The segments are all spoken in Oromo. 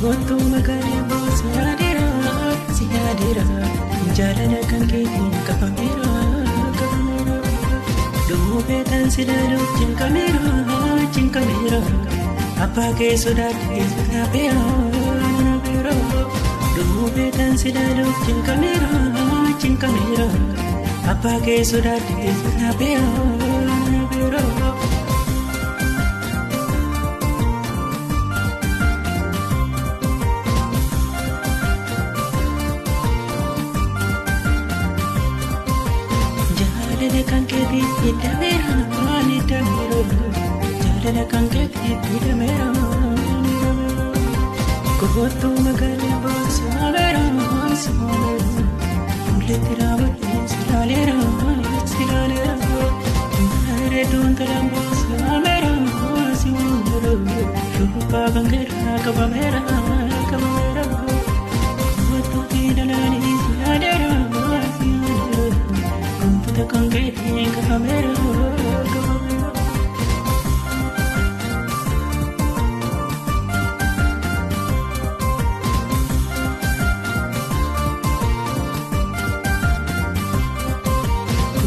Gotu magaribo siadira, siadira. Jalan kan kini kapamera, kapamera. Dube tan sidaru cingkamera. Apa ke sudah kapera, kapera. Dube tan sidaru cingkamera. Apa ke sudah kapera, kapera. Jalan kan kiri tidak merah, tidak merah. Jalan kan kiri tidak merah, tidak merah. Gotu magaribo siadira, siadira. Mulut rawat silalera, silalera. Nare don terambo siamera, siamera. Rupa bangera kabamera, kabamera. Gotu tidalani siadira, siadira. Gotu kangketi kabamera, kabamera.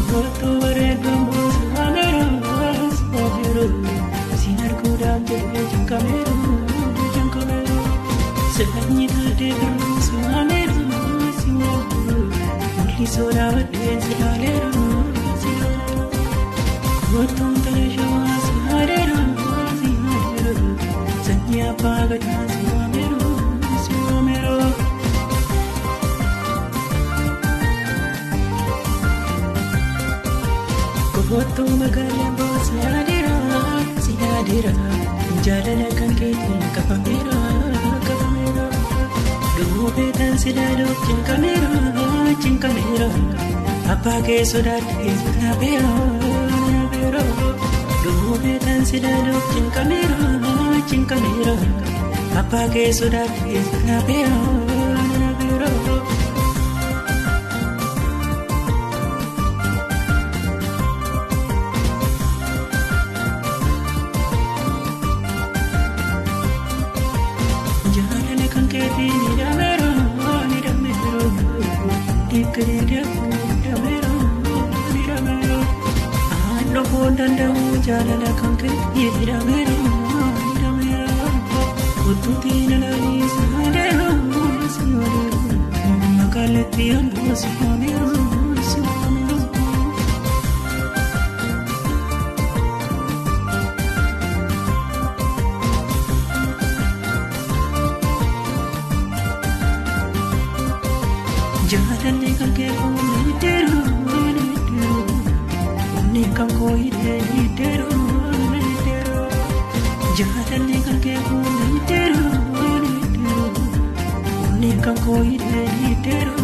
Gotu beregambo siamera, siamera. Sinar kudam jadi jangkamera, jangkamera. Sebanyak tadi beru siamera, siamera. Muli sorawat dan silalera, silalera. Gotu terjawa siadira, siadira. Sanya pagata siamera, siamera. Gotu magaribo siadira, siadira. Jalan kan kini kapamera, kapamera. Dube tan sidaru cingkamera. Apa ke sudah kapera, kapera. Dube tan sidaru cingkamera. Apa ke sudah kapera, kapera. Jalan kan kiri tidak merah, tidak merah. Dikeri dia tidak merah, tidak merah. Anu pun dandang jalan kan kiri tidak merah, tidak merah. Gotu tidalani siadira, siadira. Makaletian siamera, siamera. Jalan kan kiri nidero, nidero. Nikam koi nidero, nidero. Jalan kan kiri nidero, nidero. Nikam koi nidero.